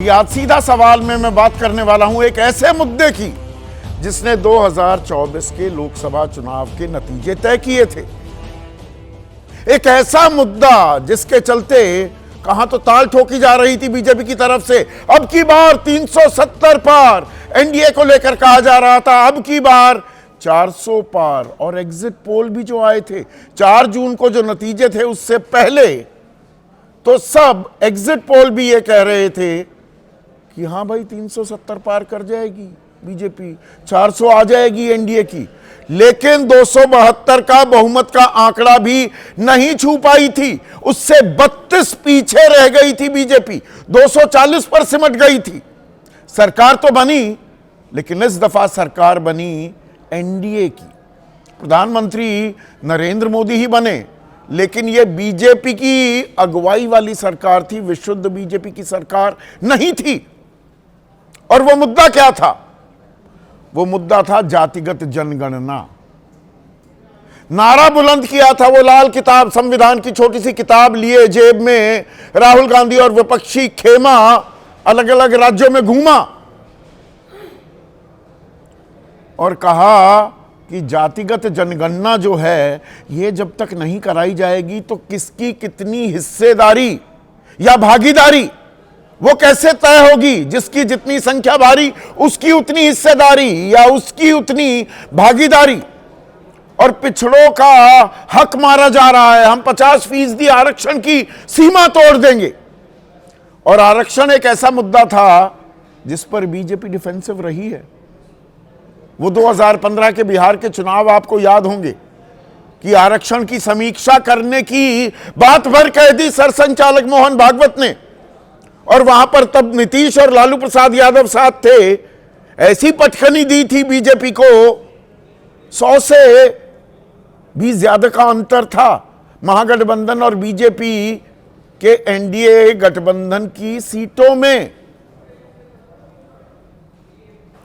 आज सीधा सवाल में मैं बात करने वाला हूं एक ऐसे मुद्दे की जिसने 2024 के लोकसभा चुनाव के नतीजे तय किए थे। एक ऐसा मुद्दा जिसके चलते कहां तो ताल ठोकी जा रही थी बीजेपी की तरफ से, अब की बार 370 पार एनडीए को लेकर कहा जा रहा था, अब की बार 400 पार। और एग्जिट पोल भी जो आए थे 4 जून को, जो नतीजे थे उससे पहले, तो सब एग्जिट पोल भी ये कह रहे थे कि हां भाई 370 पार कर जाएगी बीजेपी, 400 आ जाएगी एनडीए की। लेकिन 272 का बहुमत का आंकड़ा भी नहीं छू पाई थी, उससे 32 पीछे रह गई थी बीजेपी, 240 पर सिमट गई थी। सरकार तो बनी, लेकिन इस दफा सरकार बनी एनडीए की। प्रधानमंत्री नरेंद्र मोदी ही बने, लेकिन यह बीजेपी की अगुवाई वाली सरकार थी, विशुद्ध बीजेपी की सरकार नहीं थी। और वो मुद्दा क्या था? वो मुद्दा था जातिगत जनगणना। नारा बुलंद किया था वो लाल किताब, संविधान की छोटी सी किताब लिए जेब में राहुल गांधी और विपक्षी खेमा अलग अलग राज्यों में घूमा और कहा कि जातिगत जनगणना जो है ये जब तक नहीं कराई जाएगी तो किसकी कितनी हिस्सेदारी या भागीदारी वो कैसे तय होगी? जिसकी जितनी संख्या भारी उसकी उतनी हिस्सेदारी या उसकी उतनी भागीदारी। और पिछड़ों का हक मारा जा रहा है, हम 50% आरक्षण की सीमा तोड़ देंगे। और आरक्षण एक ऐसा मुद्दा था जिस पर बीजेपी डिफेंसिव रही है। वो 2015 के बिहार के चुनाव आपको याद होंगे कि आरक्षण की समीक्षा करने की बात भर कह दी सरसंघचालक मोहन भागवत ने, और वहां पर तब नीतीश और लालू प्रसाद यादव साथ थे। ऐसी पटखनी दी थी बीजेपी को, 100 से भी ज्यादा का अंतर था महागठबंधन और बीजेपी के एनडीए गठबंधन की सीटों में।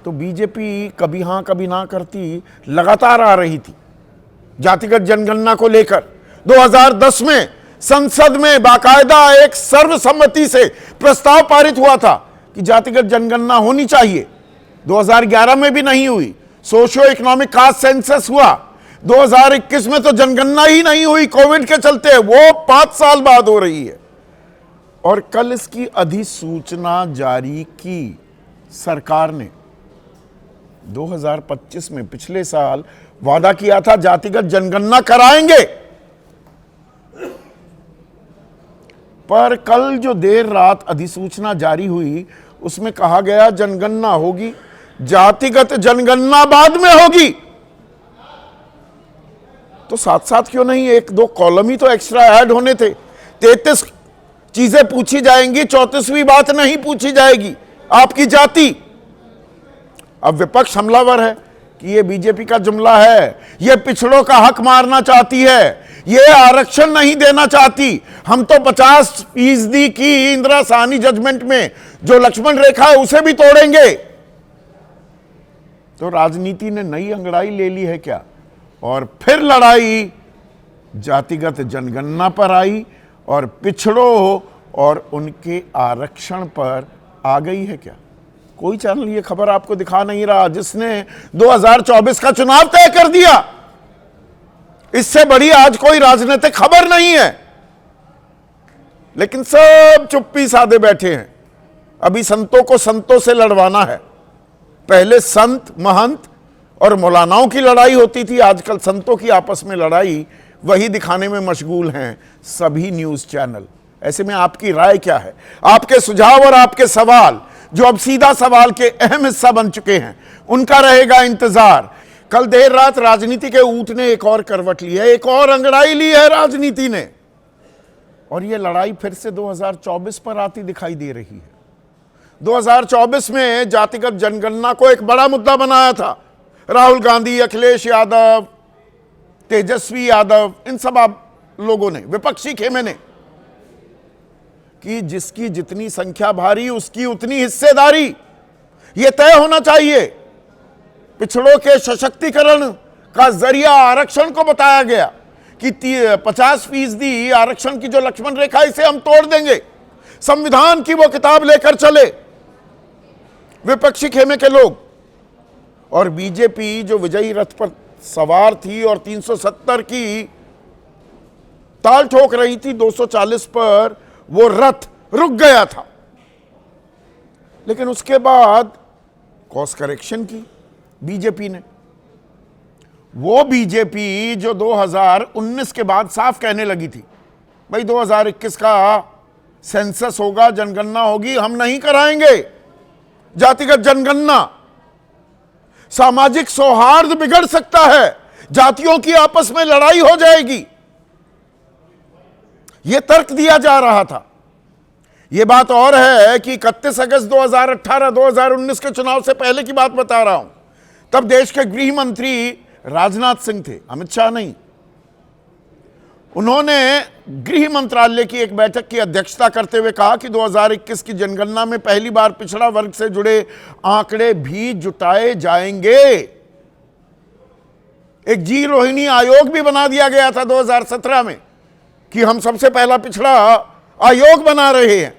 तो बीजेपी कभी हां कभी ना करती लगातार आ रही थी जातिगत जनगणना को लेकर। 2010 में संसद में बाकायदा एक सर्वसम्मति से प्रस्ताव पारित हुआ था कि जातिगत जनगणना होनी चाहिए। 2011 में भी नहीं हुई। सोशियो इकोनॉमिक कास्ट सेंसस हुआ। 2021 में तो जनगणना ही नहीं हुई कोविड के चलते, वो 5 साल बाद हो रही है। और कल इसकी अधिसूचना जारी की सरकार ने। 2025 में पिछले साल वादा किया था जातिगत जनगणना कराएंगे, पर कल जो देर रात अधिसूचना जारी हुई उसमें कहा गया जनगणना होगी, जातिगत जनगणना बाद में होगी। तो साथ साथ क्यों नहीं 1-2 कॉलम ही तो एक्स्ट्रा ऐड होने थे। 33 चीजें पूछी जाएंगी, 34वीं बात नहीं पूछी जाएगी, आपकी जाति। अब विपक्ष हमलावर है कि ये बीजेपी का जुमला है, ये पिछड़ों का हक मारना चाहती है, ये आरक्षण नहीं देना चाहती। हम तो 50% की इंदिरा साहनी जजमेंट में जो लक्ष्मण रेखा है उसे भी तोड़ेंगे। तो राजनीति ने नई अंगड़ाई ले ली है क्या? और फिर लड़ाई जातिगत जनगणना पर आई और पिछड़ों और उनके आरक्षण पर आ गई है क्या? कोई चैनल ये खबर आपको दिखा नहीं रहा जिसने 2024 का चुनाव तय कर दिया। इससे बड़ी आज कोई राजनीतिक खबर नहीं है, लेकिन सब चुप्पी साधे बैठे हैं। अभी संतों को संतों से लड़वाना है। पहले संत महंत और मौलानाओं की लड़ाई होती थी, आजकल संतों की आपस में लड़ाई वही दिखाने में मशगूल हैं सभी न्यूज चैनल। ऐसे में आपकी राय क्या है? आपके सुझाव और आपके सवाल जो अब सीधा सवाल के अहम हिस्सा बन चुके हैं, उनका रहेगा इंतजार। कल देर रात राजनीति के ऊंट ने एक और करवट ली है, एक और अंगड़ाई ली है राजनीति ने, और यह लड़ाई फिर से 2024 पर आती दिखाई दे रही है। 2024 में जातिगत जनगणना को एक बड़ा मुद्दा बनाया था राहुल गांधी, अखिलेश यादव, तेजस्वी यादव, इन सब लोगों ने, विपक्षी खेमे ने, कि जिसकी जितनी संख्या भारी उसकी उतनी हिस्सेदारी, यह तय होना चाहिए। पिछड़ों के सशक्तिकरण का जरिया आरक्षण को बताया गया कि 50% आरक्षण की जो लक्ष्मण रेखा, इसे हम तोड़ देंगे। संविधान की वो किताब लेकर चले विपक्षी खेमे के लोग, और बीजेपी जो विजयी रथ पर सवार थी और 370 की ताल ठोक रही थी, 240 पर वो रथ रुक गया था। लेकिन उसके बाद कॉर्स करेक्शन की बीजेपी ने। वो बीजेपी जो 2019 के बाद साफ कहने लगी थी, भाई 2021 का सेंसस होगा, जनगणना होगी, हम नहीं कराएंगे जातिगत जनगणना, सामाजिक सौहार्द बिगड़ सकता है, जातियों की आपस में लड़ाई हो जाएगी, यह तर्क दिया जा रहा था। यह बात और है कि 31 अगस्त 2018-2019 के चुनाव से पहले की बात बता रहा हूं, तब देश के गृह मंत्री राजनाथ सिंह थे, अमित शाह नहीं। उन्होंने गृह मंत्रालय की एक बैठक की अध्यक्षता करते हुए कहा कि 2021 की जनगणना में पहली बार पिछड़ा वर्ग से जुड़े आंकड़े भी जुटाए जाएंगे। एक जी रोहिणी आयोग भी बना दिया गया था 2017 में कि हम सबसे पहला पिछड़ा आयोग बना रहे हैं।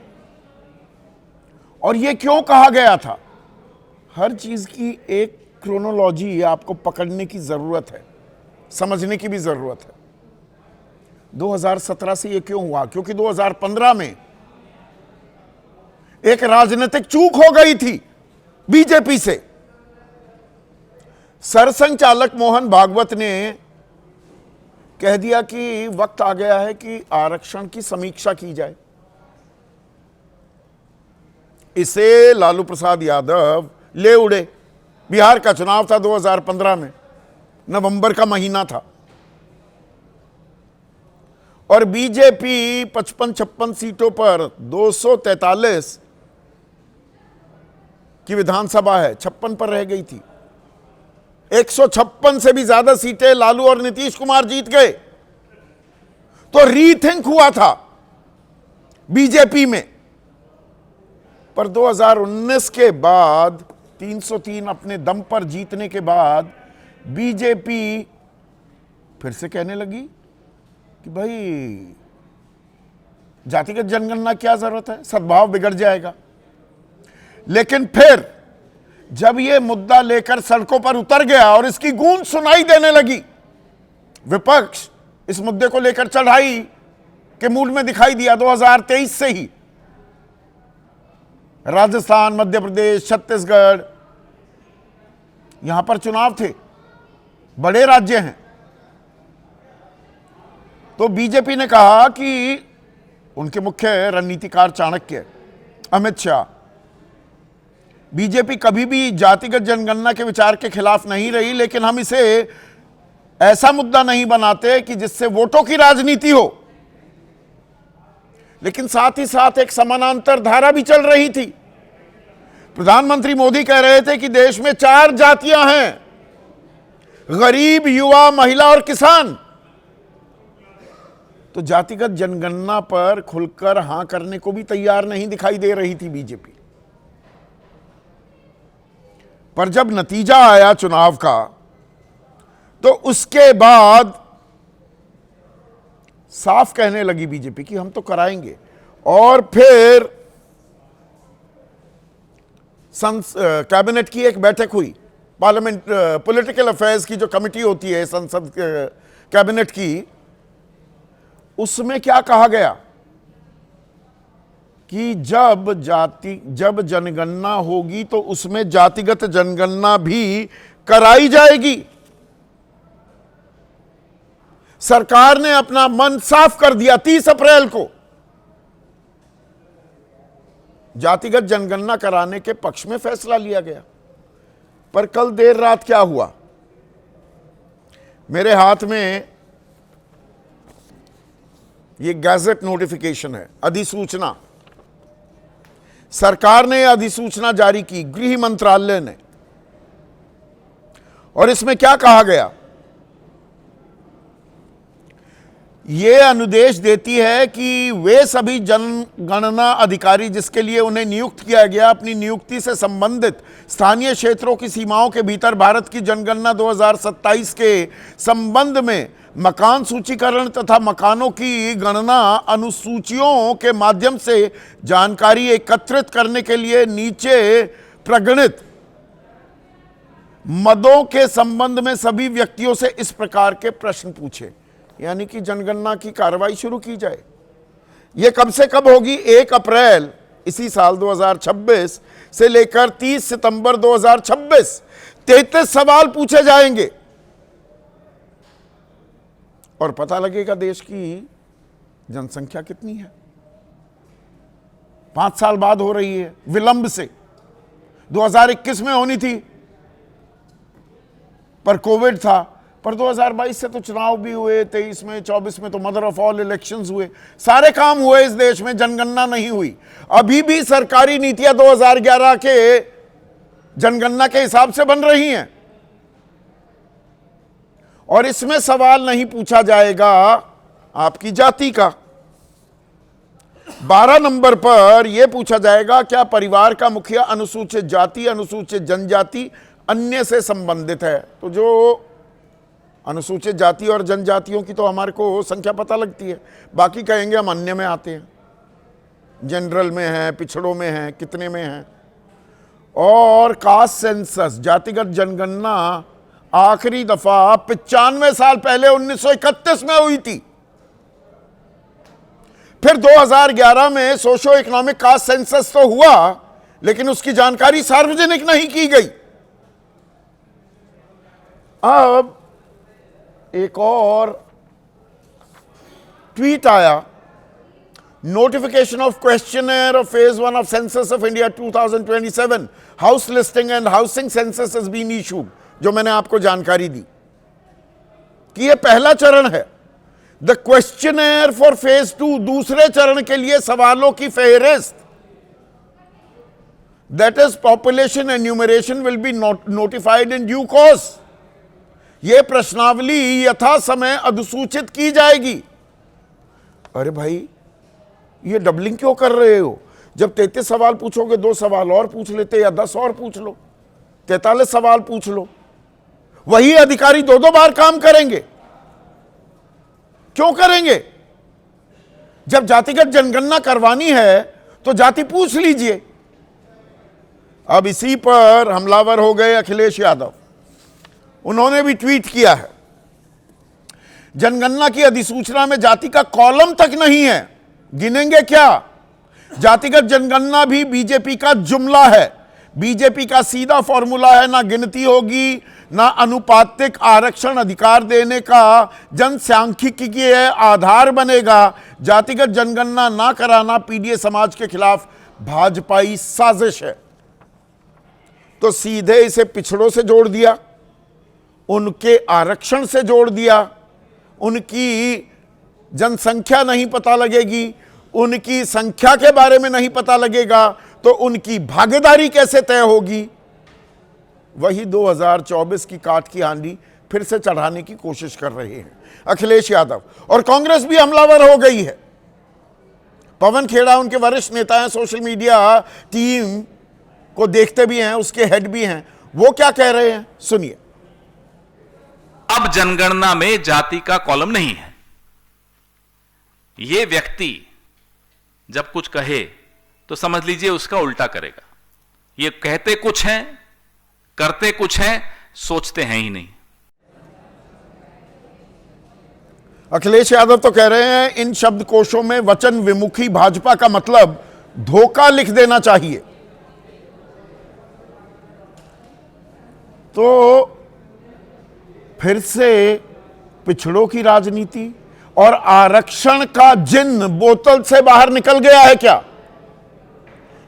और यह क्यों कहा गया था? हर चीज की एक क्रोनोलॉजी आपको पकड़ने की जरूरत है, समझने की भी जरूरत है। 2017 से यह क्यों हुआ? क्योंकि 2015 में एक राजनीतिक चूक हो गई थी बीजेपी से। सरसंघचालक मोहन भागवत ने कह दिया कि वक्त आ गया है कि आरक्षण की समीक्षा की जाए। इसे लालू प्रसाद यादव ले उड़े। बिहार का चुनाव था 2015 में, नवंबर का महीना था, और बीजेपी 55-56 सीटों पर 243 की विधानसभा है, 56 पर रह गई थी। 156 से भी ज्यादा सीटें लालू और नीतीश कुमार जीत गए। तो रीथिंक हुआ था बीजेपी में। पर 2019 के बाद 303 अपने दम पर जीतने के बाद बीजेपी फिर से कहने लगी कि भाई जातिगत जनगणना क्या जरूरत है, सद्भाव बिगड़ जाएगा। लेकिन फिर जब यह मुद्दा लेकर सड़कों पर उतर गया और इसकी गूंज सुनाई देने लगी, विपक्ष इस मुद्दे को लेकर चढ़ाई के मूड में दिखाई दिया। 2023 से ही राजस्थान, मध्य प्रदेश, छत्तीसगढ़, यहां पर चुनाव थे, बड़े राज्य हैं। तो बीजेपी ने कहा कि उनके मुख्य रणनीतिकार चाणक्य अमित शाह, बीजेपी कभी भी जातिगत जनगणना के विचार के खिलाफ नहीं रही, लेकिन हम इसे ऐसा मुद्दा नहीं बनाते कि जिससे वोटों की राजनीति हो। लेकिन साथ ही साथ एक समानांतर धारा भी चल रही थी। प्रधानमंत्री मोदी कह रहे थे कि देश में 4 जातियां हैं, गरीब, युवा, महिला और किसान। तो जातिगत जनगणना पर खुलकर हां करने को भी तैयार नहीं दिखाई दे रही थी बीजेपी। पर जब नतीजा आया चुनाव का, तो उसके बाद साफ कहने लगी बीजेपी कि हम तो कराएंगे। और फिर कैबिनेट की एक बैठक हुई, पार्लियामेंट पॉलिटिकल अफेयर्स की जो कमेटी होती है संसद कैबिनेट की, उसमें क्या कहा गया कि जब जनगणना होगी तो उसमें जातिगत जनगणना भी कराई जाएगी। सरकार ने अपना मन साफ कर दिया। 30 अप्रैल को जातिगत जनगणना कराने के पक्ष में फैसला लिया गया। पर कल देर रात क्या हुआ? मेरे हाथ में ये गैजेट नोटिफिकेशन है, अधिसूचना। सरकार ने अधिसूचना जारी की, गृह मंत्रालय ने, और इसमें क्या कहा गया? यह अनुदेश देती है कि वे सभी जनगणना अधिकारी जिसके लिए उन्हें नियुक्त किया गया, अपनी नियुक्ति से संबंधित स्थानीय क्षेत्रों की सीमाओं के भीतर भारत की जनगणना 2027 के संबंध में मकान सूचीकरण तथा मकानों की गणना अनुसूचियों के माध्यम से जानकारी एकत्रित करने के लिए नीचे प्रगणित मदों के संबंध में सभी व्यक्तियों से इस प्रकार के प्रश्न पूछे, यानी कि जनगणना की कार्रवाई शुरू की जाए। यह कब से कब होगी? 1 अप्रैल इसी साल 2026 से लेकर 30 सितंबर 2026 33 सवाल पूछे जाएंगे और पता लगेगा देश की जनसंख्या कितनी है। 5 साल बाद हो रही है, विलंब से। 2021 में होनी थी पर कोविड था, पर 2022 से तो चुनाव भी हुए, 23 में, 24 में तो मदर ऑफ ऑल इलेक्शंस हुए, सारे काम हुए इस देश में, जनगणना नहीं हुई। अभी भी सरकारी नीतियां 2011 के जनगणना के हिसाब से बन रही हैं और इसमें सवाल नहीं पूछा जाएगा आपकी जाति का। 12 नंबर पर यह पूछा जाएगा क्या परिवार का मुखिया अनुसूचित जाति, अनुसूचित जनजाति, अन्य से संबंधित है। तो जो अनुसूचित जाति और जनजातियों की तो हमारे को संख्या पता लगती है, बाकी कहेंगे हम अन्य में आते हैं, जनरल में है, पिछड़ों में है, कितने में है। और कास्ट सेंसस, जातिगत जनगणना आखिरी दफा 95 साल पहले 1931 में हुई थी। फिर 2011 में सोशो इकोनॉमिक कास्ट सेंसस तो हुआ, लेकिन उसकी जानकारी सार्वजनिक नहीं की गई। अब एक और ट्वीट आया, notification of questionnaire of phase 1 of census of India 2027 house listing and housing census has been issued, जो मैंने आपको जानकारी दी कि यह पहला चरण है। द क्वेश्चनर फॉर फेज 2, दूसरे चरण के लिए सवालों की फेहरिस्त, that is population enumeration, will be notified in due course. यह प्रश्नावली यथा समय अधिसूचित की जाएगी। अरे भाई, ये डबलिंग क्यों कर रहे हो? जब 33 सवाल पूछोगे 2 सवाल और पूछ लेते, या 10 और पूछ लो, 43 सवाल पूछ लो। वही अधिकारी 2-2 बार काम करेंगे। क्यों करेंगे? जब जातिगत जनगणना करवानी है तो जाति पूछ लीजिए। अब इसी पर हमलावर हो गए अखिलेश यादव। उन्होंने भी ट्वीट किया है, जनगणना की अधिसूचना में जाति का कॉलम तक नहीं है, गिनेंगे क्या? जातिगत जनगणना भी बीजेपी का जुमला है, बीजेपी का सीधा फॉर्मूला है। ना गिनती होगी, ना अनुपातिक आरक्षण अधिकार देने का जनसांख्यिकी आधार बनेगा। जातिगत जनगणना ना कराना पीडीए समाज के खिलाफ भाजपाई साजिश है। तो सीधे इसे पिछड़ों से जोड़ दिया, उनके आरक्षण से जोड़ दिया, उनकी जनसंख्या नहीं पता लगेगी, उनकी संख्या के बारे में नहीं पता लगेगा, तो उनकी भागीदारी कैसे तय होगी? वही 2024 की काट की हांडी फिर से चढ़ाने की कोशिश कर रहे हैं अखिलेश यादव। और कांग्रेस भी हमलावर हो गई है। पवन खेड़ा उनके वरिष्ठ नेता हैं, सोशल मीडिया टीम को देखते भी हैं, उसके हेड भी हैं। वो क्या कह रहे हैं, सुनिए। अब जनगणना में जाति का कॉलम नहीं है। यह व्यक्ति जब कुछ कहे तो समझ लीजिए उसका उल्टा करेगा। ये कहते कुछ हैं, करते कुछ हैं, सोचते हैं ही नहीं। अखिलेश यादव तो कह रहे हैं इन शब्दकोशों में वचन विमुखी भाजपा का मतलब धोखा लिख देना चाहिए। तो फिर से पिछड़ों की राजनीति और आरक्षण का जिन्न बोतल से बाहर निकल गया है क्या?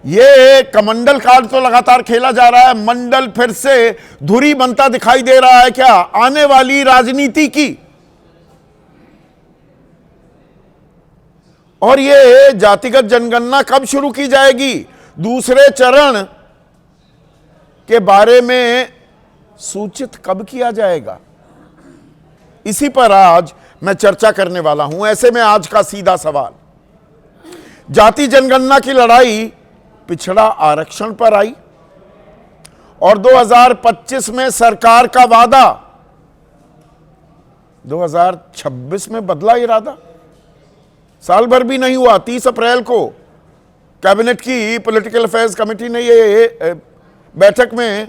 ये कमंडल कार्ड तो लगातार खेला जा रहा है, मंडल फिर से धुरी बनता दिखाई दे रहा है क्या आने वाली राजनीति की? और ये जातिगत जनगणना कब शुरू की जाएगी? दूसरे चरण के बारे में सूचित कब किया जाएगा? इसी पर आज मैं चर्चा करने वाला हूं। ऐसे में आज का सीधा सवाल, जाति जनगणना की लड़ाई पिछड़ा आरक्षण पर आई और 2025 में सरकार का वादा 2026 में बदला इरादा। साल भर भी नहीं हुआ, 30 अप्रैल को कैबिनेट की पॉलिटिकल अफेयर्स कमेटी ने ये बैठक में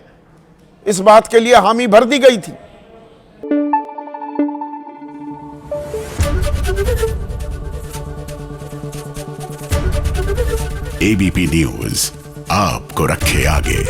इस बात के लिए हामी भर दी गई थी। एबीपी न्यूज आपको रखे आगे।